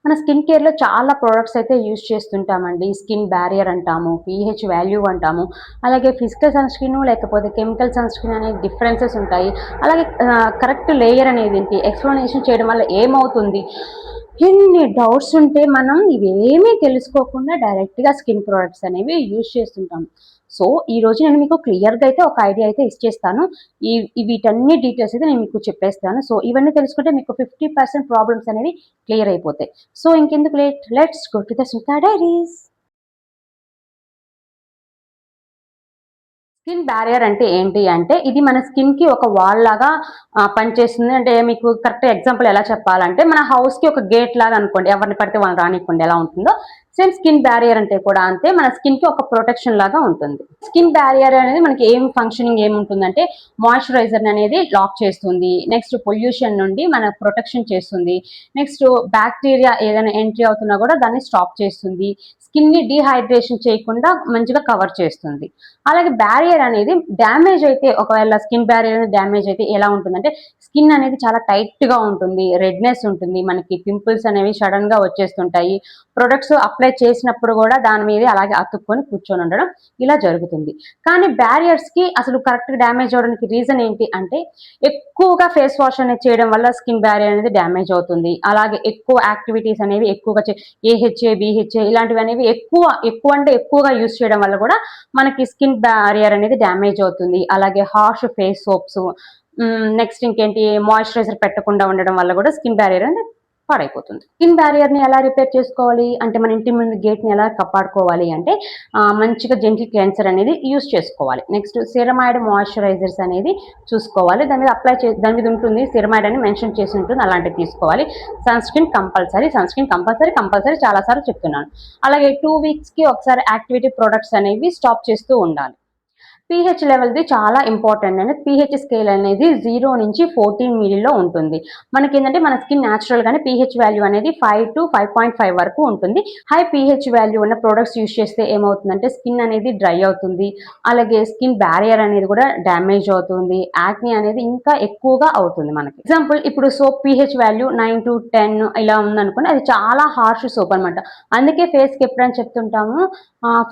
మన స్కిన్ కేర్‌లో చాలా ప్రొడక్ట్స్ అయితే యూజ్ చేస్తుంటామండి. స్కిన్ బ్యారియర్ అంటాము, పీహెచ్ వాల్యూ అంటాము. అలాగే ఫిజికల్ సన్ స్క్రీను లేకపోతే కెమికల్ సన్ స్క్రీన్ అనేది డిఫరెన్సెస్ ఉంటాయి. అలాగే కరెక్ట్ లేయర్ అనేది ఏంటి, ఎక్స్‌ప్లనేషన్ చేయడం వల్ల ఏమవుతుంది? ఎన్ని డౌట్స్ ఉంటే మనం ఇవేమీ తెలుసుకోకుండా డైరెక్ట్‌గా స్కిన్ ప్రొడక్ట్స్ అనేవి యూజ్ చేస్తుంటాం. సో, ఈరోజు నేను మీకు క్లియర్‌గా అయితే ఒక ఐడియా అయితే ఇచ్చేస్తాను. వీటన్ని డీటెయిల్స్ అయితే నేను మీకు చెప్పేస్తాను. సో, ఇవన్నీ తెలుసుకుంటే మీకు 50% ప్రాబ్లమ్స్ అనేవి క్లియర్ అయిపోతాయి. సో, ఇంకెందుకు late, let's go to the Sulta diaries. Skin barrier అంటే ఏంటి అంటే, ఇది మన స్కిన్‌కి ఒక వాల్ లాగా పనిచేస్తుంది. అంటే మీకు కరెక్ట్ ఎగ్జాంపుల్ ఎలా చెప్పాలంటే, మన హౌస్‌కి ఒక గేట్ లాగా అనుకోండి. ఎవరిని పడితే వాళ్ళని రానివ్వకుండా ఎలా ఉంటుందో, సేమ్ స్కిన్ బ్యారియర్ అంటే కూడా అంతే. మన స్కిన్‌కి ఒక ప్రొటెక్షన్ లాగా ఉంటుంది. స్కిన్ బ్యారియర్ అనేది మనకి ఫంక్షనింగ్ ఏముంటుందంటే, మాయిశ్చరైజర్ అనేది లాక్ చేస్తుంది. నెక్స్ట్ పొల్యూషన్ నుండి మన ప్రొటెక్షన్ చేస్తుంది. నెక్స్ట్ బ్యాక్టీరియా ఏదైనా ఎంట్రీ అవుతున్నా కూడా దాన్ని స్టాప్ చేస్తుంది. స్కిన్‌ని డీహైడ్రేషన్ చేయకుండా మంచిగా కవర్ చేస్తుంది. అలాగే బ్యారియర్ అనేది డ్యామేజ్ అయితే, ఒకవేళ స్కిన్ బ్యారియర్ అనేది డ్యామేజ్ అయితే ఎలా ఉంటుందంటే, స్కిన్ అనేది చాలా టైట్‌గా ఉంటుంది, రెడ్‌నెస్ ఉంటుంది, మనకి పింపుల్స్ అనేవి సడన్‌గా వచ్చేస్తుంటాయి. ప్రొడక్ట్స్ అప్లై చేసినప్పుడు కూడా దాని మీద అలాగే అతుక్కొని కూర్చొని ఉండడం ఇలా జరుగుతుంది. కానీ బ్యారియర్స్‌కి అసలు కరెక్ట్‌గా డ్యామేజ్ అవ్వడానికి రీజన్ ఏంటి అంటే, ఎక్కువగా ఫేస్ వాష్ అనేది చేయడం వల్ల స్కిన్ బ్యారియర్ అనేది డ్యామేజ్ అవుతుంది. అలాగే ఎక్కువ యాక్టివిటీస్ అనేవి ఎక్కువగా ఏహెచ్ఏ, బీహెచ్ఏ ఇలాంటివి అనేవి ఎక్కువ అంటే ఎక్కువగా యూజ్ చేయడం వల్ల కూడా మనకి స్కిన్ బ్యారియర్ అనేది డ్యామేజ్ అవుతుంది. అలాగే హార్ష్ ఫేస్ సోప్స్, నెక్స్ట్ ఇంకేంటి, మాయిశ్చరైజర్ పెట్టకుండా ఉండడం వల్ల కూడా స్కిన్ బ్యారియర్ అనేది పాడైపోతుంది. స్కిన్ బ్యారియర్ ని ఎలా రిపేర్ చేసుకోవాలి అంటే, మన ఇంటి ముందు గేట్ ని ఎలా కాపాడుకోవాలి అంటే, మంచిగా జెంటిల్ క్లెన్సర్ అనేది యూజ్ చేసుకోవాలి. నెక్స్ట్ సిరమైడ్ మాయిశ్చరైజర్స్ అనేది చూసుకోవాలి. దాని మీద ఉంటుంది, సిరమైడ్ అని మెన్షన్ చేసి ఉంటుంది, అలాంటివి తీసుకోవాలి. సన్ స్క్రీన్ కంపల్సరీ చాలా సార్లు చెప్తున్నాను. అలాగే 2 వీక్స్ కి ఒకసారి యాక్టివిటీ ప్రొడక్ట్స్ అనేవి స్టాప్ చేస్తూ ఉండాలి. పీహెచ్ లెవెల్‌ది చాలా ఇంపార్టెంట్ అండి. పీహెచ్ స్కేల్ అనేది 0-14 మిడిల్‌లో ఉంటుంది. మనకేంటంటే మన స్కిన్ న్యాచురల్‌గానే పీహెచ్ వాల్యూ అనేది 5-5.5 వరకు ఉంటుంది. హై పీహెచ్ వాల్యూ ఉన్న ప్రొడక్ట్స్ యూజ్ చేస్తే ఏమవుతుందంటే, స్కిన్ అనేది డ్రై అవుతుంది. అలాగే స్కిన్ బ్యారియర్ అనేది కూడా డ్యామేజ్ అవుతుంది. యాక్ని అనేది ఇంకా ఎక్కువగా అవుతుంది మనకి. ఎగ్జాంపుల్, ఇప్పుడు సోప్ పీహెచ్ వాల్యూ 9-10 ఇలా ఉందనుకోండి, అది చాలా హార్ష్ సోప్ అనమాట. అందుకే ఫేస్‌కి ఎప్పుడైనా చెప్తుంటాము,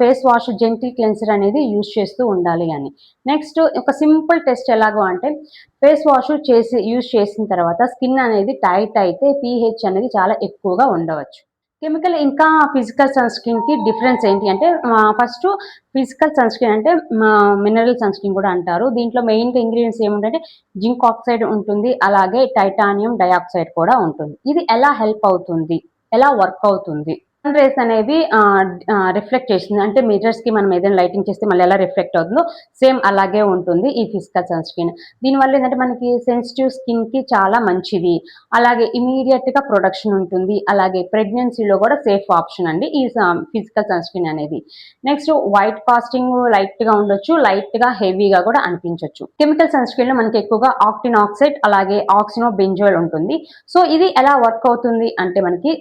ఫేస్ వాష్ జెంటిల్ క్లెన్సర్ అనేది యూజ్ చేస్తూ ఉండాలి అని. నెక్స్ట్ ఒక సింపుల్ టెస్ట్ ఎలాగో అంటే, ఫేస్ వాష్ యూజ్ చేసిన తర్వాత స్కిన్ అనేది టైట్ అయితే పీహెచ్ అనేది చాలా ఎక్కువగా ఉండవచ్చు. కెమికల్ ఇంకా ఫిజికల్ సన్ స్క్రీన్‌కి డిఫరెన్స్ ఏంటి అంటే, ఫస్ట్ ఫిజికల్ సన్ స్క్రీన్ అంటే మినరల్ సన్ స్క్రీన్ కూడా అంటారు. దీంట్లో మెయిన్‌గా ఇంగ్రీడియెంట్స్ ఏముంటాయంటే, జింక్ ఆక్సైడ్ ఉంటుంది, అలాగే టైటానియం డయాక్సైడ్ కూడా ఉంటుంది. ఇది ఎలా హెల్ప్ అవుతుంది, ఎలా వర్క్ అవుతుంది? సన్ రేస్ అనేవి రిఫ్లెక్ట్ చేస్తుంది. అంటే మిర్రర్స్‌కి మనం ఏదైనా లైటింగ్ చేస్తే మళ్ళీ ఎలా రిఫ్లెక్ట్ అవుతుందో, సేమ్ అలాగే ఉంటుంది ఈ ఫిజికల్ సన్ స్క్రీన్. దీనివల్ల ఏంటంటే, మనకి సెన్సిటివ్ స్కిన్‌కి చాలా మంచిది. అలాగే ఇమ్మీడియేట్‌గా ప్రొడక్షన్ ఉంటుంది. అలాగే ప్రెగ్నెన్సీలో కూడా సేఫ్ ఆప్షన్ అండి ఈ ఫిజికల్ సన్ స్క్రీన్ అనేది. నెక్స్ట్ వైట్ కాస్టింగ్ లైట్‌గా ఉండొచ్చు, లైట్‌గా హెవీగా కూడా అనిపించొచ్చు. కెమికల్ సన్ స్క్రీన్‌లో మనకి ఎక్కువగా ఆక్టిన్ ఆక్సైడ్ అలాగే ఆక్సినో బెంజోయిల్ ఉంటుంది. సో, ఇది ఎలా వర్క్ అవుతుంది అంటే, మనకి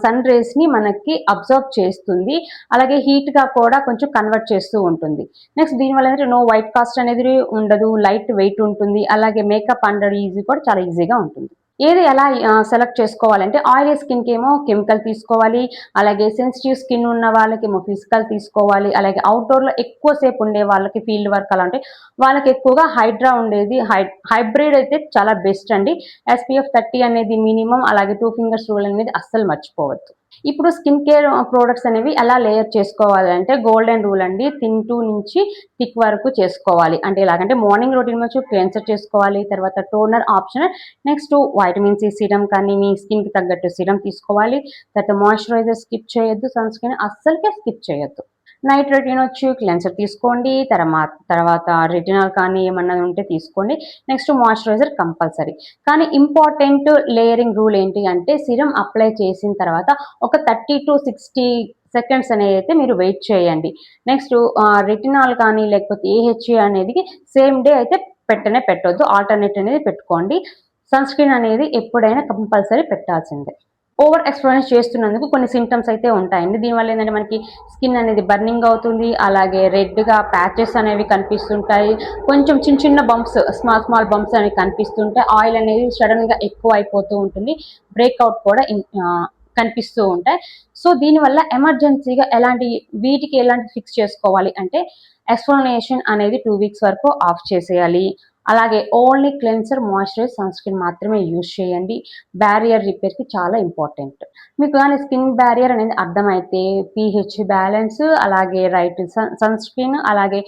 సన్ రేస్‌ని మనకి అబ్జర్వ్ చేస్తుంది. అలాగే హీట్‌గా కూడా కొంచెం కన్వర్ట్ చేస్తూ ఉంటుంది. నెక్స్ట్ దీనివల్ల ఏంటంటే నో వైట్ కాస్ట్ అనేది ఉండదు. లైట్ వెయిట్ ఉంటుంది. అలాగే మేకప్ అండర్ ఈజీ కూడా చాలా ఈజీగా ఉంటుంది. ఏది ఎలా సెలెక్ట్ చేసుకోవాలంటే, ఆయిలీ స్కిన్‌కి ఏమో కెమికల్ తీసుకోవాలి. అలాగే సెన్సిటివ్ స్కిన్ ఉన్న వాళ్ళకేమో ఫిజికల్ తీసుకోవాలి. అలాగే అవుట్‌డోర్‌లో ఎక్కువ సేపు ఉండే వాళ్ళకి, ఫీల్డ్ వర్క్ అలా ఉంటే వాళ్ళకి ఎక్కువగా హైడ్రా ఉండేది, హైబ్రిడ్ అయితే చాలా బెస్ట్ అండి. ఎస్‌పీఎఫ్ 30 అనేది మినిమమ్. అలాగే 2 ఫింగర్స్ రూల్ అనేది అస్సలు మర్చిపోవద్దు. ఇప్పుడు స్కిన్ కేర్ ప్రొడక్ట్స్ అనేవి ఎలా లేయర్ చేసుకోవాలంటే, గోల్డెన్ రూల్ అండి. థిన్ టు నుంచి థిక్ వరకు చేసుకోవాలి. అంటే ఎలాగంటే, మార్నింగ్ రొటీన్ వచ్చి క్లెన్సర్ చేసుకోవాలి. తర్వాత toner optional. Next vitamin C serum కానీ, మీ స్కిన్‌కి తగ్గట్టు సీరం తీసుకోవాలి. తర్వాత మాయిశ్చరైజర్ స్కిప్ చేయొద్దు. సన్ స్క్రీన్ అస్సలకే స్కిప్ చేయొద్దు. నైట్ రొటీన్ వచ్చి క్లెన్సర్ తీసుకోండి. తర్వాత రెటినాల్ కానీ ఏమన్నా ఉంటే తీసుకోండి. Next moisturiser compulsory. కానీ ఇంపార్టెంట్ లేయరింగ్ రూల్ ఏంటి అంటే, సీరం అప్లై చేసిన తర్వాత ఒక 30-60 సెకండ్స్ అనేది అయితే మీరు వెయిట్ చేయండి. నెక్స్ట్ రెటినాల్ కానీ లేకపోతే ఏహెచ్ఏ అనేది సేమ్ డే అయితే పెట్టొద్దు. ఆల్టర్నేట్ అనేది పెట్టుకోండి. సన్ స్క్రీన్ అనేది ఎప్పుడైనా కంపల్సరీ పెట్టాల్సిందే. ఓవర్ ఎక్స్‌పోజ్ చేస్తున్నందుకు కొన్ని సింప్టమ్స్ అయితే ఉంటాయండి. దీనివల్ల ఏంటంటే, మనకి స్కిన్ అనేది బర్నింగ్ అవుతుంది. అలాగే రెడ్‌గా ప్యాచెస్ అనేవి కనిపిస్తుంటాయి. కొంచెం చిన్న బంప్స్, స్మాల్ బంప్స్ అనేవి కనిపిస్తుంటాయి. ఆయిల్ అనేది సడెన్‌గా ఎక్కువ అయిపోతూ ఉంటుంది. బ్రేక్‌ఔట్ కూడా కనిపిస్తూ ఉంటాయి. సో దీనివల్ల ఎమర్జెన్సీగా వీటికి ఎలాంటి ఫిక్స్ చేసుకోవాలి అంటే ఎక్స్ఫోలియేషన్ అనేది 2 వీక్స్ వరకు ఆఫ్ చేసేయాలి. అలాగే only cleanser, moisturise, sunscreen మాత్రమే యూజ్ చేయండి. బ్యారియర్ రిపేర్‌కి చాలా ఇంపార్టెంట్. మీకు గాని స్కిన్ బ్యారియర్ అనేది అర్థమైతే పీహెచ్ బ్యాలెన్స్, అలాగే రైట్ సన్ స్క్రీన్, అలాగే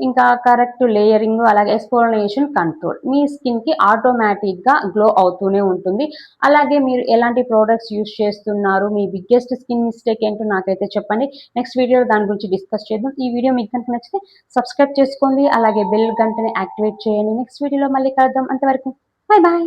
ఇంకా కరెక్ట్ లేయరింగ్, అలాగే ఎక్స్ఫోలియేషన్ కంట్రోల్ మీ స్కిన్‌కి ఆటోమేటిక్‌గా గ్లో అవుతూనే ఉంటుంది. అలాగే మీరు ఎలాంటి ప్రొడక్ట్స్ యూజ్ చేస్తున్నారు, మీ బిగ్గెస్ట్ స్కిన్ మిస్టేక్ ఏంటో నాకైతే చెప్పండి. నెక్స్ట్ వీడియోలో దాని గురించి డిస్కస్ చేద్దాం. ఈ వీడియో మీకు కనుక నచ్చితే సబ్స్క్రైబ్ చేసుకోండి. అలాగే బెల్ గంటని యాక్టివేట్ చేయండి. నెక్స్ట్ వీడియోలో మళ్ళీ కలుద్దాం. అంతవరకు బై బాయ్.